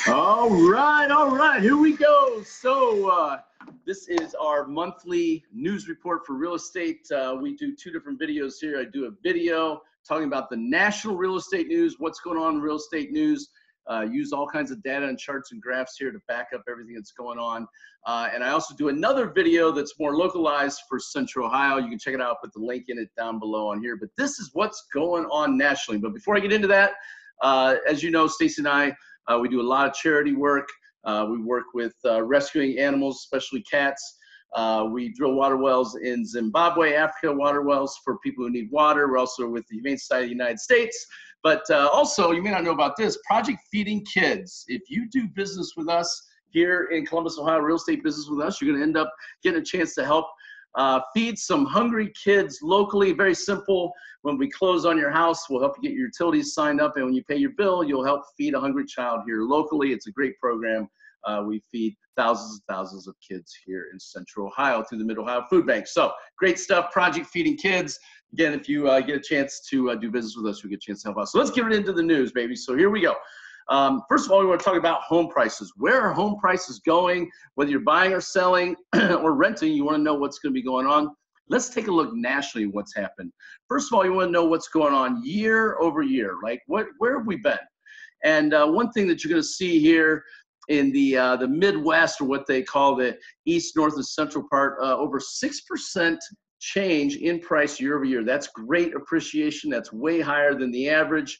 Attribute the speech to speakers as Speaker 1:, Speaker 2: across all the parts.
Speaker 1: All right, here we go. So this is our monthly news report for real estate. We do two different videos here. I do a video talking about the national real estate news, what's going on in real estate news. Use all kinds of data and charts and graphs here to back up everything that's going on. And I also do another video that's more localized for Central Ohio. You can check it out, put the link in it down below on here. But this is what's going on nationally. But before I get into that, as you know, Stacy and I, we do a lot of charity work. We work with rescuing animals, especially cats. We drill water wells in Zimbabwe, Africa, water wells for people who need water. We're also with the Humane Society of the United States. But also, you may not know about this, Project Feeding Kids. If you do business with us here in Columbus, Ohio, real estate business with us, you're going to end up getting a chance to help feed some hungry kids locally. Very simple. When we close on your house, we'll help you get your utilities signed up. And when you pay your bill, you'll help feed a hungry child here locally. It's a great program. We feed thousands and thousands of kids here in Central Ohio through the Mid-Ohio Food Bank. So great stuff, Project Feeding Kids. Again, if you get a chance to do business with us, you get a chance to help us. So let's get into the news, baby. So here we go. First of all, we want to talk about home prices. Where are home prices going? Whether you're buying or selling or renting, you want to know what's going to be going on. Let's take a look nationally what's happened. First of all, you want to know what's going on year over year. Like where have we been? And one thing that you're going to see here in the Midwest, or what they call the East, North, and Central part, over 6% change in price year over year. That's great appreciation. That's way higher than the average.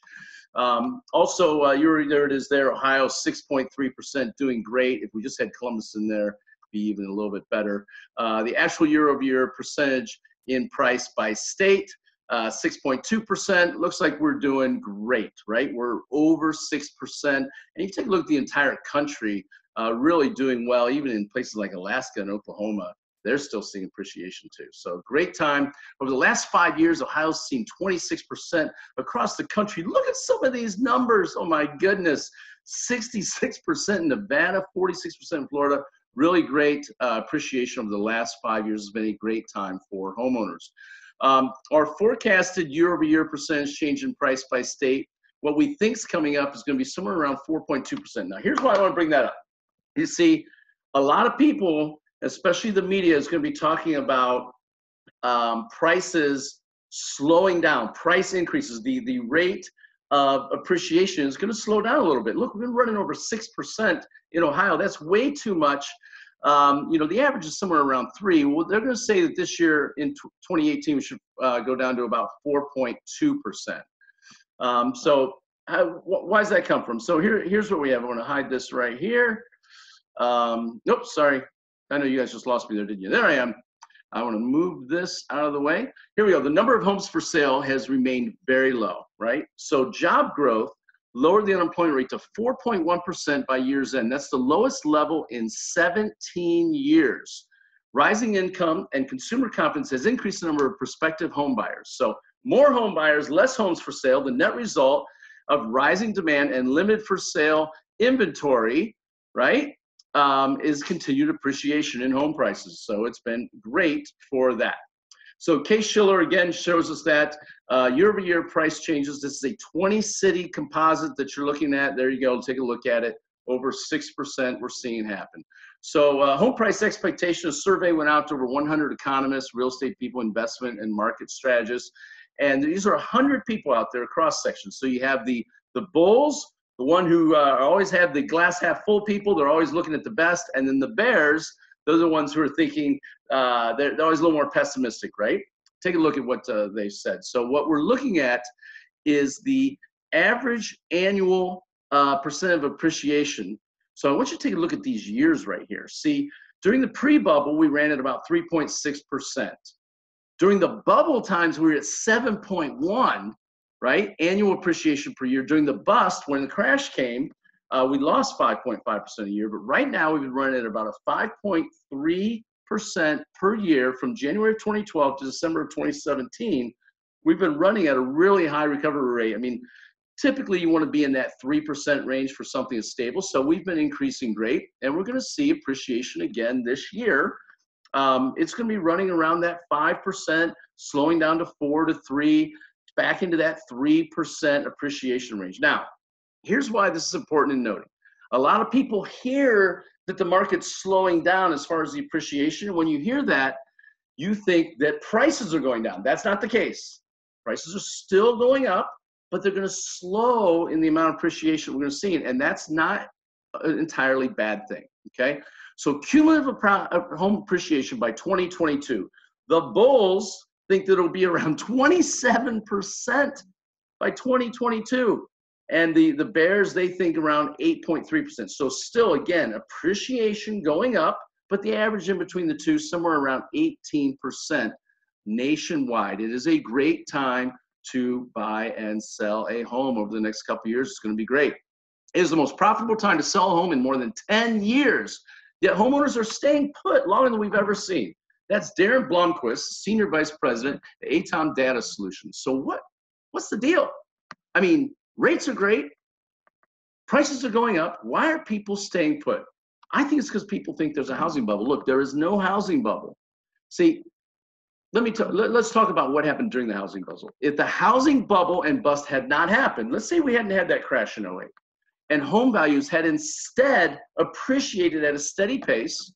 Speaker 1: Also, there it is there, Ohio, 6.3%, doing great. If we just had Columbus in there, be even a little bit better. The actual year over year percentage in price by state, 6.2%. Looks like we're doing great, right? We're over 6%. And you take a look at the entire country, really doing well, even in places like Alaska and Oklahoma. They're still seeing appreciation too. So great time. Over the last 5 years, Ohio's seen 26% across the country. Look at some of these numbers. Oh my goodness. 66% in Nevada, 46% in Florida. Really great appreciation over the last 5 years. Has been a great time for homeowners. Our forecasted year-over-year percentage change in price by state, what we think is coming up is going to be somewhere around 4.2%. Now, here's why I want to bring that up. You see, a lot of people, especially the media, is going to be talking about prices slowing down, price increases. The rate of appreciation is going to slow down a little bit. Look, we've been running over 6% in Ohio. That's way too much. The average is somewhere around 3%. Well, they're going to say that this year in 2018 we should go down to about 4.2%. Why does that come from? So here's what we have. I want to hide this right here. Nope, sorry. I know you guys just lost me there, didn't you? There I am. I want to move this out of the way. Here we go. The number of homes for sale has remained very low, right? So job growth lowered the unemployment rate to 4.1% by year's end. That's the lowest level in 17 years. Rising income and consumer confidence has increased the number of prospective home buyers. So more home buyers, less homes for sale. The net result of rising demand and limited for sale inventory, right, is continued appreciation in home prices. So it's been great for that. So Case-Shiller again shows us that year-over-year price changes. This is a 20-city composite that you're looking at. There you go. Take a look at it. Over 6% we're seeing happen. So home price expectation, a survey went out to over 100 economists, real estate people, investment and market strategists. And these are 100 people out there across sections. So you have the bulls, the one who always have the glass half full people. They're always looking at the best. And then the bears, those are the ones who are thinking, they're always a little more pessimistic, right? Take a look at what they said. So what we're looking at is the average annual percent of appreciation. So I want you to take a look at these years right here. See, during the pre-bubble, we ran at about 3.6%. During the bubble times, we were at 7.1%. Right? Annual appreciation per year. During the bust, when the crash came, we lost 5.5% a year. But right now, we've been running at about a 5.3% per year from January of 2012 to December of 2017. We've been running at a really high recovery rate. I mean, typically you want to be in that 3% range for something that's stable. So we've been increasing great, and we're going to see appreciation again this year. It's going to be running around that 5%, slowing down to 4 to 3%. Back into that 3% appreciation range. Now, here's why this is important in noting. A lot of people hear that the market's slowing down as far as the appreciation. When you hear that, you think that prices are going down. That's not the case. Prices are still going up, but they're going to slow in the amount of appreciation we're going to see. And that's not an entirely bad thing, okay? So cumulative home appreciation by 2022. The bulls think that it'll be around 27% by 2022. And the bears, they think around 8.3%. So still, again, appreciation going up, but the average in between the two, somewhere around 18% nationwide. It is a great time to buy and sell a home over the next couple of years. It's going to be great. It is the most profitable time to sell a home in more than 10 years. Yet homeowners are staying put longer than we've ever seen. That's Darren Blomquist, Senior Vice President at ATOM Data Solutions. So what's the deal? I mean, rates are great. Prices are going up. Why are people staying put? I think it's because people think there's a housing bubble. Look, there is no housing bubble. See, let's talk about what happened during the housing bubble. If the housing bubble and bust had not happened, let's say we hadn't had that crash in 08, and home values had instead appreciated at a steady pace,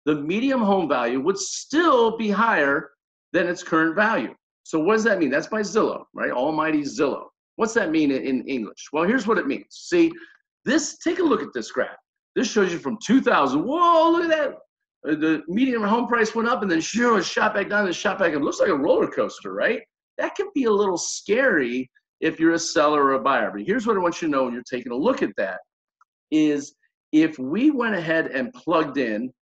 Speaker 1: the median home value would still be higher than its current value. So what does that mean? That's by Zillow, right? Almighty Zillow. What's that mean in English? Well, here's what it means. See, take a look at this graph. This shows you from 2000. Whoa, look at that. The median home price went up and then sure, it shot back down and shot back up. It looks like a roller coaster, right? That can be a little scary if you're a seller or a buyer. But here's what I want you to know when you're taking a look at that is if we went ahead and plugged in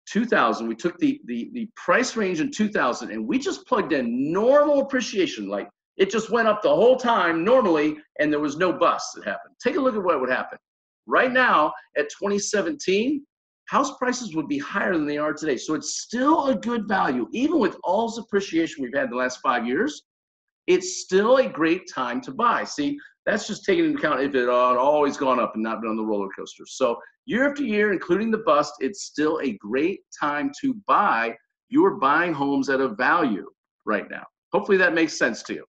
Speaker 1: 2000, we took the price range in 2000 and we just plugged in normal appreciation, like it just went up the whole time normally and there was no bust that happened. Take a look at what would happen. Right now at 2017, house prices would be higher than they are today. So it's still a good value. Even with all this appreciation we've had in the last 5 years, it's still a great time to buy. See, that's just taking into account if it had always gone up and not been on the roller coaster. So year after year, including the bust, it's still a great time to buy. You are buying homes at a value right now. Hopefully that makes sense to you.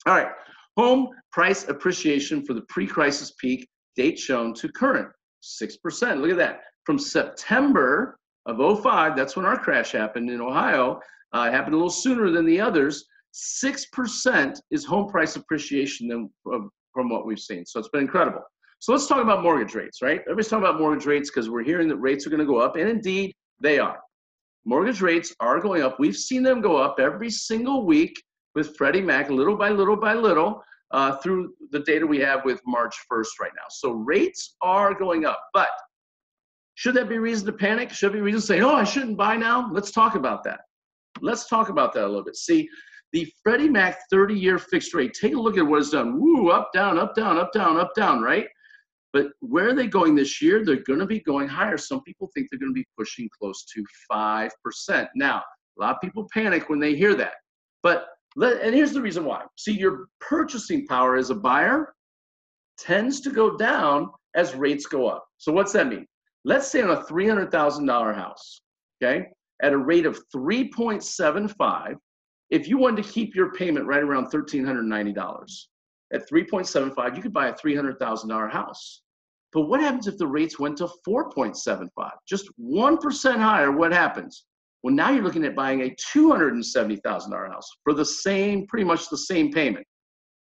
Speaker 1: All right, home price appreciation for the pre-crisis peak, date shown to current, 6%. Look at that. From September of 05, that's when our crash happened in Ohio, it happened a little sooner than the others, 6% is home price appreciation from what we've seen. So it's been incredible. So let's talk about mortgage rates, right? Everybody's talking about mortgage rates because we're hearing that rates are going to go up, and indeed they are. Mortgage rates are going up. We've seen them go up every single week with Freddie Mac, little by little by little, through the data we have with March 1st right now. So rates are going up, but should that be reason to panic? Should there be reason to say, oh, I shouldn't buy now? Let's talk about that. Let's talk about that a little bit. See, the Freddie Mac 30-year fixed rate, take a look at what it's done. Woo, up, down, up, down, up, down, up, down, right? But where are they going this year? They're going to be going higher. Some people think they're going to be pushing close to 5%. Now, a lot of people panic when they hear that. And here's the reason why. See, your purchasing power as a buyer tends to go down as rates go up. So what's that mean? Let's say on a $300,000 house, okay, at a rate of 3.75, if you wanted to keep your payment right around $1,390, at 3.75, you could buy a $300,000 house. But what happens if the rates went to 4.75? Just 1% higher, what happens? Well, now you're looking at buying a $270,000 house for the same, pretty much the same payment.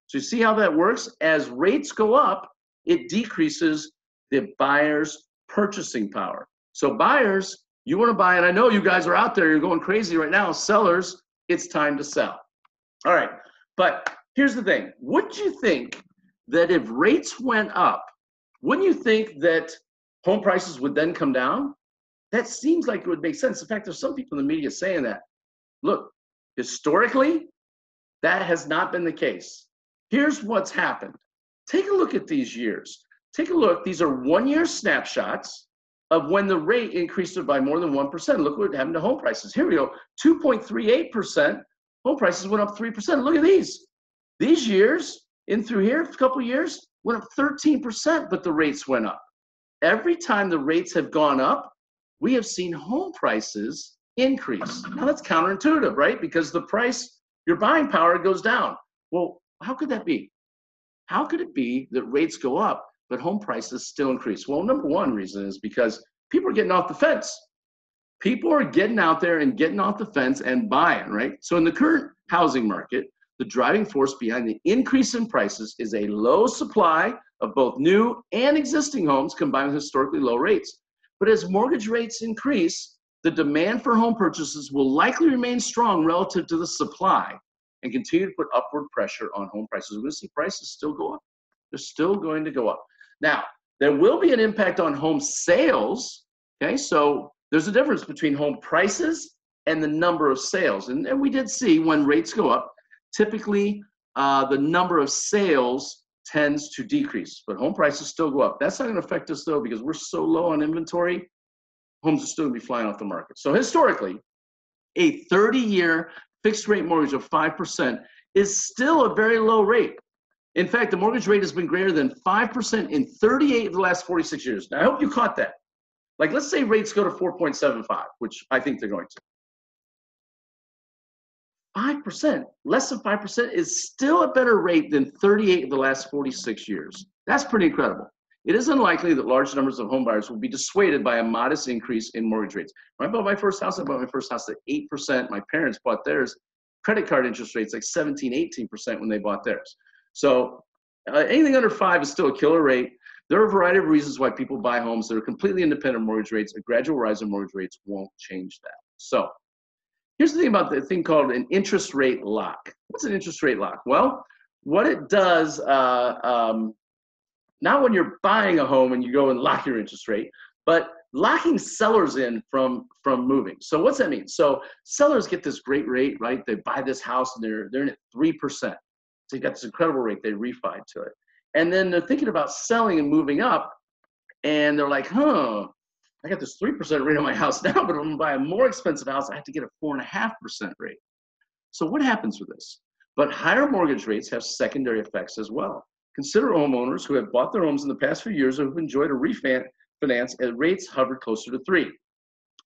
Speaker 1: So you see how that works? As rates go up, it decreases the buyer's purchasing power. So buyers, you want to buy, and I know you guys are out there, you're going crazy right now. Sellers, it's time to sell. All right, but here's the thing. Wouldn't you think that if rates went up, wouldn't you think that home prices would then come down? That seems like it would make sense. In fact, there's some people in the media saying that. Look, historically, that has not been the case. Here's what's happened. Take a look at these years. Take a look. These are one-year snapshots of when the rate increased by more than 1%. Look what happened to home prices. Here we go. 2.38%. Home prices went up 3%. Look at these. These years, in through here, a couple years, went up 13%, but the rates went up. Every time the rates have gone up, we have seen home prices increase. Now that's counterintuitive, right? Because the price, your buying power goes down. Well, how could that be? How could it be that rates go up, but home prices still increase? Well, number one reason is because people are getting off the fence. People are getting out there and getting off the fence and buying, right? So in the current housing market, the driving force behind the increase in prices is a low supply of both new and existing homes combined with historically low rates. But as mortgage rates increase, the demand for home purchases will likely remain strong relative to the supply and continue to put upward pressure on home prices. We're going to see prices still go up. They're still going to go up. Now, there will be an impact on home sales, okay? So there's a difference between home prices and the number of sales. And we did see when rates go up, typically the number of sales tends to decrease, but home prices still go up. That's not going to affect us though, because we're so low on inventory, homes are still going to be flying off the market. So historically, a 30-year fixed rate mortgage of 5% is still a very low rate. In fact, the mortgage rate has been greater than 5% in 38 of the last 46 years. Now, I hope you caught that. Like, let's say rates go to 4.75, which I think they're going to. 5%, less than 5% is still a better rate than 38 of the last 46 years. That's pretty incredible. It is unlikely that large numbers of home buyers will be dissuaded by a modest increase in mortgage rates. When I bought my first house, I bought my first house at 8%. My parents bought theirs. Credit card interest rates like 17, 18% when they bought theirs. So anything under 5 is still a killer rate. There are a variety of reasons why people buy homes that are completely independent of mortgage rates. A gradual rise in mortgage rates won't change that. So here's the thing about the thing called an interest rate lock. What's an interest rate lock? Well, what it does, not when you're buying a home and you go and lock your interest rate, but locking sellers in from moving. So what's that mean? So sellers get this great rate, right? They buy this house and they're in at 3%. So you got this incredible rate, they refi to it. And then they're thinking about selling and moving up, and they're like, I got this 3% rate on my house now, but if I'm gonna buy a more expensive house, I have to get a 4.5% rate. So what happens with this? But higher mortgage rates have secondary effects as well. Consider homeowners who have bought their homes in the past few years or who've enjoyed a refinance at rates hovered closer to 3.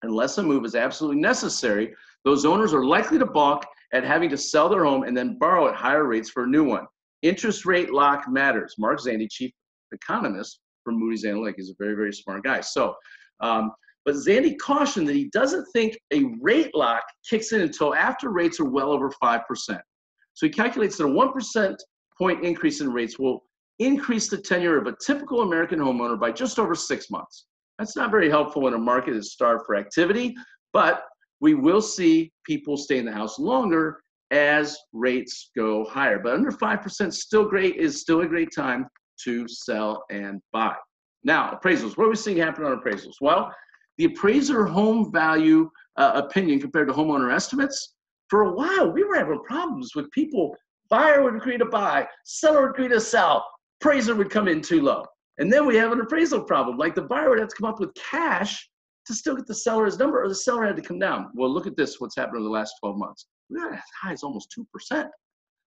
Speaker 1: Unless a move is absolutely necessary, those owners are likely to balk at having to sell their home and then borrow at higher rates for a new one. Interest rate lock matters. Mark Zandi, chief economist from Moody's Analytics, is a very, very smart guy. So, but Zandi cautioned that he doesn't think a rate lock kicks in until after rates are well over 5%. So he calculates that a 1% point increase in rates will increase the tenure of a typical American homeowner by just over 6 months. That's not very helpful when a market is starved for activity, but we will see people stay in the house longer as rates go higher. But under 5% still great, is still a great time to sell and buy. Now, appraisals. What are we seeing happen on appraisals? Well, the appraiser home value opinion compared to homeowner estimates, for a while we were having problems with people. Buyer would agree to buy, seller would agree to sell, appraiser would come in too low. And then we have an appraisal problem. Like the buyer would have to come up with cash to still get the seller's number, or the seller had to come down. Well, look at this, what's happened over the last 12 months. We're as high as almost 2%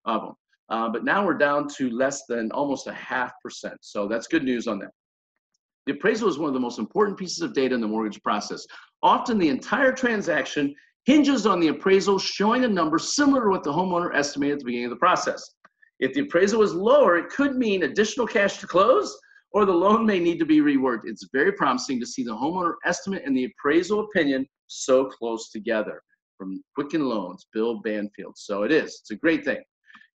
Speaker 1: of them. But now we're down to less than almost 0.5%. So that's good news on that. The appraisal is one of the most important pieces of data in the mortgage process. Often the entire transaction hinges on the appraisal showing a number similar to what the homeowner estimated at the beginning of the process. If the appraisal is lower, it could mean additional cash to close, or the loan may need to be reworked. It's very promising to see the homeowner estimate and the appraisal opinion so close together. From Quicken Loans, Bill Banfield. So it is. It's a great thing.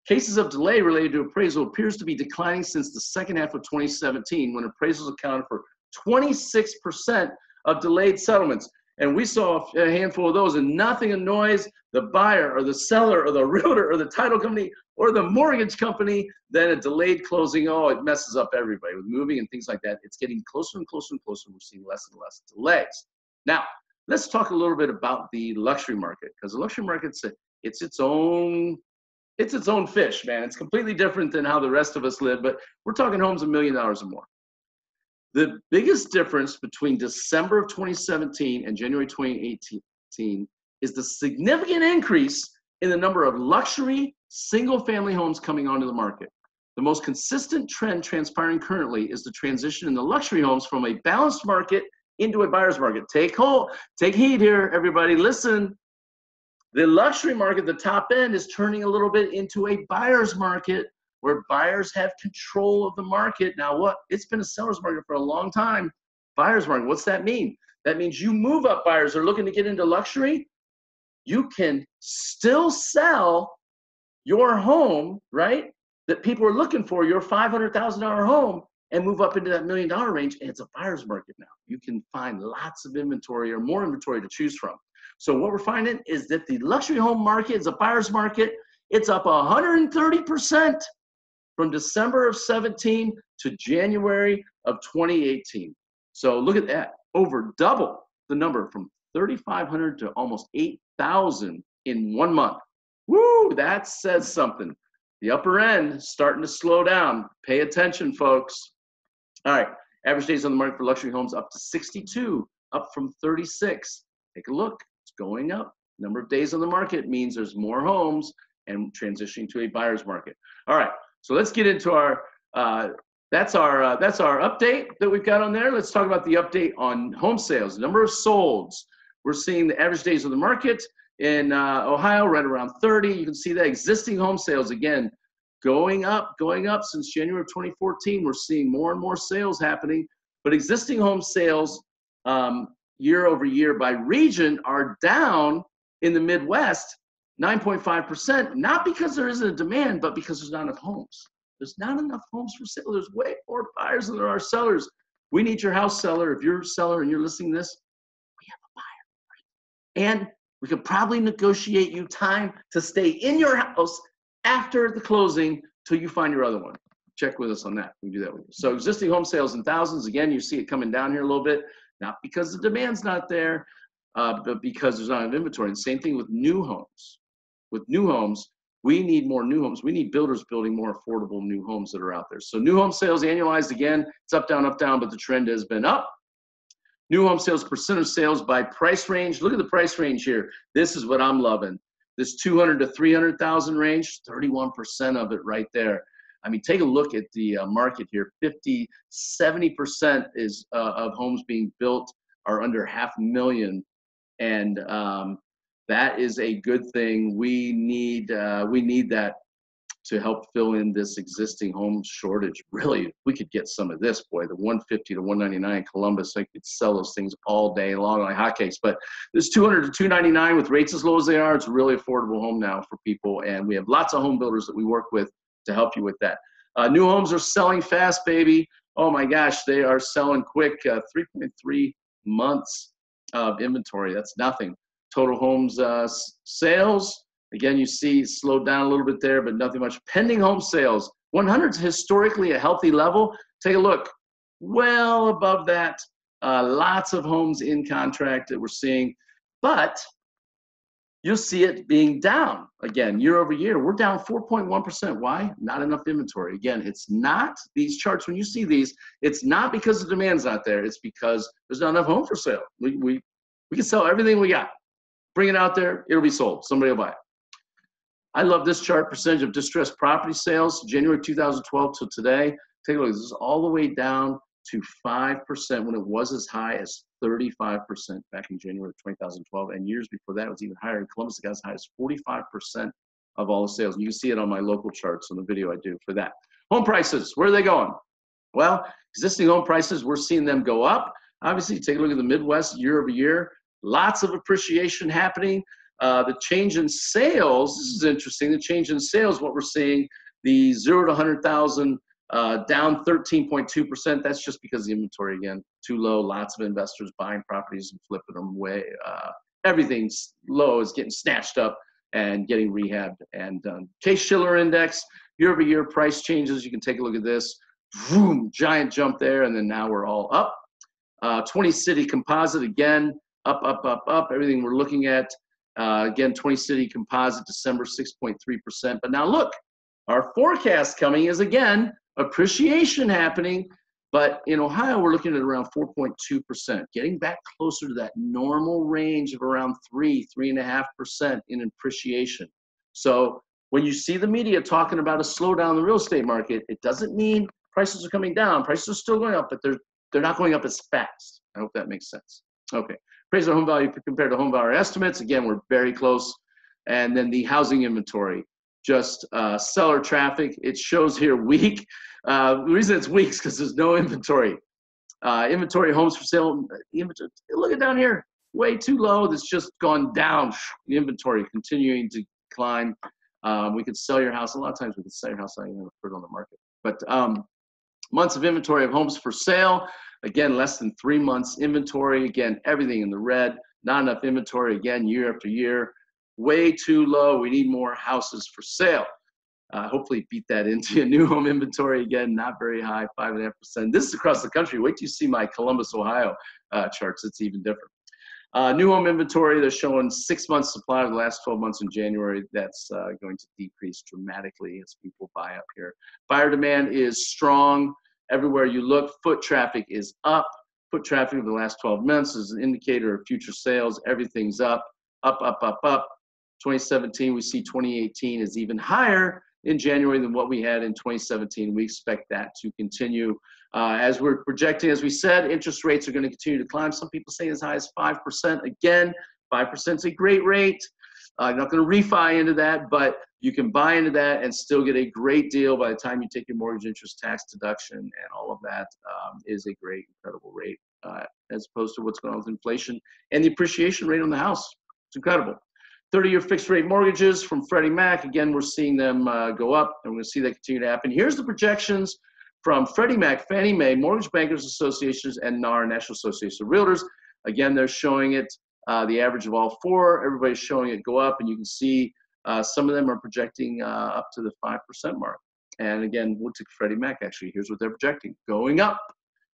Speaker 1: Cases of delay related to appraisal appears to be declining since the second half of 2017, when appraisals accounted for 26% of delayed settlements. And we saw a handful of those, and nothing annoys the buyer or the seller or the realtor or the title company or the mortgage company than a delayed closing. Oh, it messes up everybody with moving and things like that. It's getting closer and closer and closer. We're seeing less and less delays. Now, let's talk a little bit about the luxury market, because the luxury market's its own fish, man. It's completely different than how the rest of us live, but we're talking homes $1 million or more. The biggest difference between December of 2017 and January 2018 is the significant increase in the number of luxury single-family homes coming onto the market. The most consistent trend transpiring currently is the transition in the luxury homes from a balanced market into a buyer's market. Take heed here, everybody, listen. The luxury market, the top end, is turning a little bit into a buyer's market where buyers have control of the market. Now what? It's been a seller's market for a long time. Buyer's market, what's that mean? That means you move up buyers are looking to get into luxury. You can still sell your home, right? That people are looking for, your $500,000 home, and move up into that $1 million range. And it's a buyer's market now. You can find lots of inventory or more inventory to choose from. So what we're finding is that the luxury home market is a buyer's market. It's up 130% from December of 17 to January of 2018. So look at that, over double the number, from 3,500 to almost 8,000 in 1 month. Woo, that says something. The upper end starting to slow down. Pay attention, folks. All right, average days on the market for luxury homes up to 62, up from 36. Take a look, it's going up. Number of days on the market means there's more homes and transitioning to a buyer's market. All right, so let's get into our, that's our update that we've got on there. Let's talk about the update on home sales. Number of solds. We're seeing the average days on the market in Ohio right around 30. You can see that existing home sales, again, going up since January of 2014. We're seeing more and more sales happening, but existing home sales year over year by region are down in the Midwest 9.5%, not because there isn't a demand, but because there's not enough homes. There's not enough homes for sale. There's way more buyers than there are sellers. We need your house seller. If you're a seller and you're listening to this, we have a buyer. And we could probably negotiate you time to stay in your house after the closing till you find your other one. Check with us on that. We can do that with you. So existing home sales in thousands. Again, you see it coming down here a little bit, not because the demand's not there, but because there's not enough inventory. And same thing with new homes. With new homes, we need more new homes. We need builders building more affordable new homes that are out there. So new home sales annualized, again, it's up, down, but the trend has been up. New home sales, percent of sales by price range. Look at the price range here. This is what I'm loving. This 200 to 300,000 range, 31% of it right there. I mean, take a look at the market here. 70% is of homes being built are under $500,000, and that is a good thing. We need that to help fill in this existing home shortage. Really, if we could get some of this, boy, the 150 to 199 Columbus, I could sell those things all day long like hotcakes. But this 200 to 299 with rates as low as they are, it's a really affordable home now for people. And we have lots of home builders that we work with to help you with that. New homes are selling fast, baby. Oh my gosh, they are selling quick. 3.3 months of inventory. That's nothing. Total homes sales. Again, you see slowed down a little bit there, but nothing much. Pending home sales, 100 is historically a healthy level. Take a look, well above that. Lots of homes in contract that we're seeing, but you'll see it being down again year over year. We're down 4.1%. Why? Not enough inventory. Again, it's not these charts. When you see these, it's not because the demand's not there. It's because there's not enough home for sale. We can sell everything we got. Bring it out there. It'll be sold. Somebody will buy it. I love this chart, percentage of distressed property sales, January 2012 to today. Take a look, this is all the way down to 5% when it was as high as 35% back in January of 2012. And years before that, it was even higher. In Columbus, it got as high as 45% of all the sales. And you can see it on my local charts on the video I do for that. Home prices, where are they going? Well, existing home prices, we're seeing them go up. Obviously, take a look at the Midwest year over year. Lots of appreciation happening. The change in sales, this is interesting, the change in sales, what we're seeing, the 0 to 100,000 down 13.2%. That's just because the inventory, again, too low. Lots of investors buying properties and flipping them away. Everything's low is getting snatched up and getting rehabbed and done. Case-Shiller Index, year over year price changes. You can take a look at this. Boom, giant jump there, and then now we're all up. 20-city composite, again, up. Everything we're looking at. Again, 20-city composite, December, 6.3%. But now look, our forecast coming is, again, appreciation happening. But in Ohio, we're looking at around 4.2%, getting back closer to that normal range of around 3.5% in appreciation. So when you see the media talking about a slowdown in the real estate market, it doesn't mean prices are coming down. Prices are still going up, but they're not going up as fast. I hope that makes sense. Okay. Appraisal home value compared to home buyer estimates. Again, we're very close. And then the housing inventory. just seller traffic. It shows here weak. The reason it's weak is because there's no inventory. Inventory homes for sale. Inventory, look at down here, way too low. That's just gone down. The inventory continuing to climb. We could sell your house. A lot of times we could sell your house, not even put it on the market. But months of inventory of homes for sale. Again, less than 3 months inventory. Again, everything in the red. Not enough inventory. Again, year after year. Way too low. We need more houses for sale. Hopefully beat that into a new home inventory. Again, not very high, 5.5%. This is across the country. Wait till you see my Columbus, Ohio charts. It's even different. New home inventory, they're showing 6 months supply of the last 12 months in January. That's going to decrease dramatically as people buy up here. Buyer demand is strong. Everywhere you look, foot traffic is up. Foot traffic over the last 12 months is an indicator of future sales. Everything's up, up, up, up, up. 2017, we see 2018 is even higher in January than what we had in 2017. We expect that to continue. As we're projecting, as we said, interest rates are going to continue to climb. Some people say as high as 5%. Again, 5% is a great rate. I'm not going to refi into that, but you can buy into that and still get a great deal by the time you take your mortgage interest tax deduction, and all of that is a great, incredible rate as opposed to what's going on with inflation and the appreciation rate on the house. It's incredible. 30-year fixed rate mortgages from Freddie Mac. Again, we're seeing them go up, and we're going to see that continue to happen. Here's the projections from Freddie Mac, Fannie Mae, Mortgage Bankers Associations, and NAR, National Association of Realtors. Again, they're showing it, the average of all four. Everybody's showing it go up, and you can see some of them are projecting up to the 5% mark. And again, we'll take Freddie Mac, actually. Here's what they're projecting. Going up.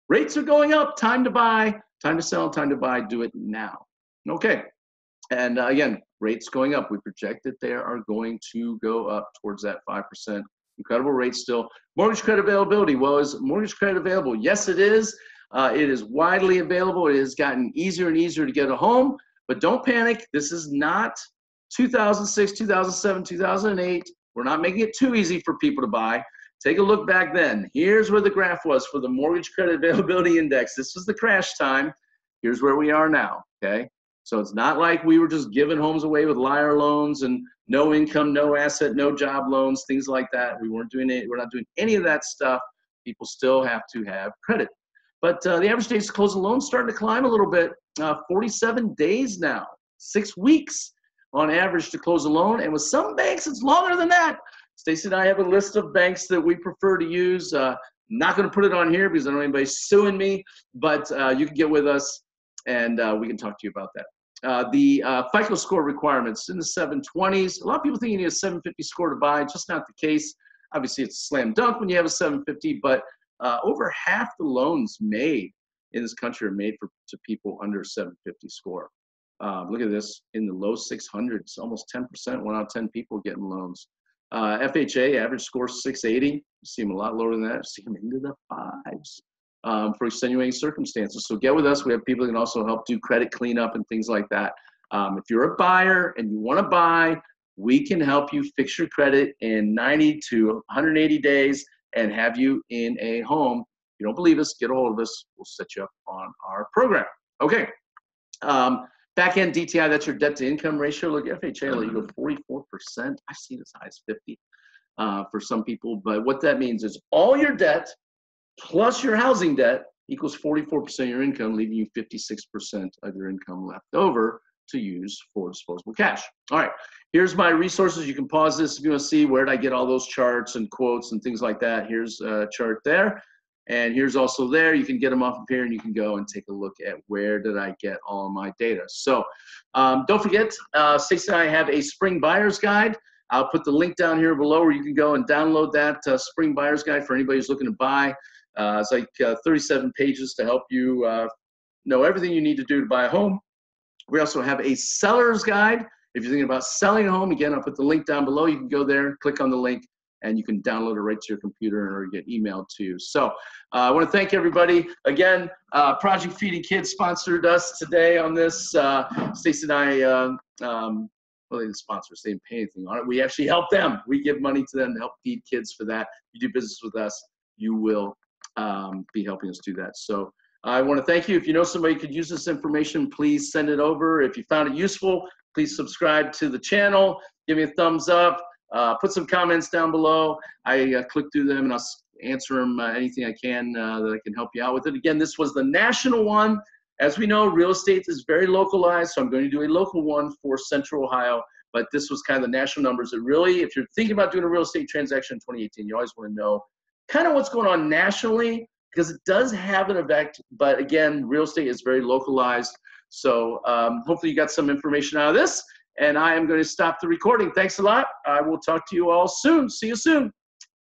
Speaker 1: Rates are going up. Time to buy, time to sell, time to buy. Do it now. Okay. And again, rates going up. We project that they are going to go up towards that 5%. Incredible rate still. Mortgage credit availability. Well, is mortgage credit available? Yes, it is. It is widely available. It has gotten easier and easier to get a home. But don't panic. This is not 2006, 2007, 2008. We're not making it too easy for people to buy. Take a look back then. Here's where the graph was for the Mortgage Credit Availability Index. This was the crash time. Here's where we are now, okay? So it's not like we were just giving homes away with liar loans and no income, no asset, no job loans, things like that. We weren't doing it. We're not doing any of that stuff. People still have to have credit. But the average days to close a loan is starting to climb a little bit. 47 days now, 6 weeks on average to close a loan. And with some banks, it's longer than that. Stacey and I have a list of banks that we prefer to use. Not going to put it on here because I don't want anybody suing me, but you can get with us and we can talk to you about that. The FICO score requirements in the 720s. A lot of people think you need a 750 score to buy. Just not the case. Obviously, it's a slam dunk when you have a 750, but over half the loans made in this country are made to people under a 750 score. Look at this, in the low 600s, almost 10%, 1 out of 10 people getting loans. FHA, average score 680. You see them a lot lower than that. You see them into the 5s. For extenuating circumstances. So get with us. We have people that can also help do credit cleanup and things like that. If you're a buyer and you want to buy, we can help you fix your credit in 90 to 180 days and have you in a home. If you don't believe us, get a hold of us. We'll set you up on our program. Okay. Back-end DTI, that's your debt-to-income ratio. Look, FHA will let you go 44%. I've seen as high as 50 for some people. But what that means is all your debt plus your housing debt equals 44% of your income, leaving you 56% of your income left over to use for disposable cash. All right, here's my resources. You can pause this if you want to see where did I get all those charts and quotes and things like that. Here's a chart there. And here's also there. You can get them off of here and you can go and take a look at where did I get all of my data. So don't forget, Stacey and I have a spring buyer's guide. I'll put the link down here below where you can go and download that spring buyer's guide for anybody who's looking to buy. It's like 37 pages to help you know everything you need to do to buy a home. We also have a seller's guide. If you're thinking about selling a home, again, I'll put the link down below. You can go there, click on the link, and you can download it right to your computer or get emailed to you. So I want to thank everybody. Again, Project Feeding Kids sponsored us today on this. Stacey and I, well, they didn't sponsor us. They didn't pay anything on it. We actually help them. We give money to them to help feed kids for that. If you do business with us, you will be helping us do that. So I want to thank you. If you know somebody who could use this information, please send it over. If you found it useful, please subscribe to the channel. Give me a thumbs up. Put some comments down below. I click through them and I'll answer them anything I can that I can help you out with it. Again, this was the national one. As we know, real estate is very localized, so I'm going to do a local one for Central Ohio. But this was kind of the national numbers that really, if you're thinking about doing a real estate transaction in 2018, you always want to know kind of what's going on nationally, because it does have an effect. But again, real estate is very localized. So hopefully you got some information out of this. And I am going to stop the recording. Thanks a lot. I will talk to you all soon. See you soon.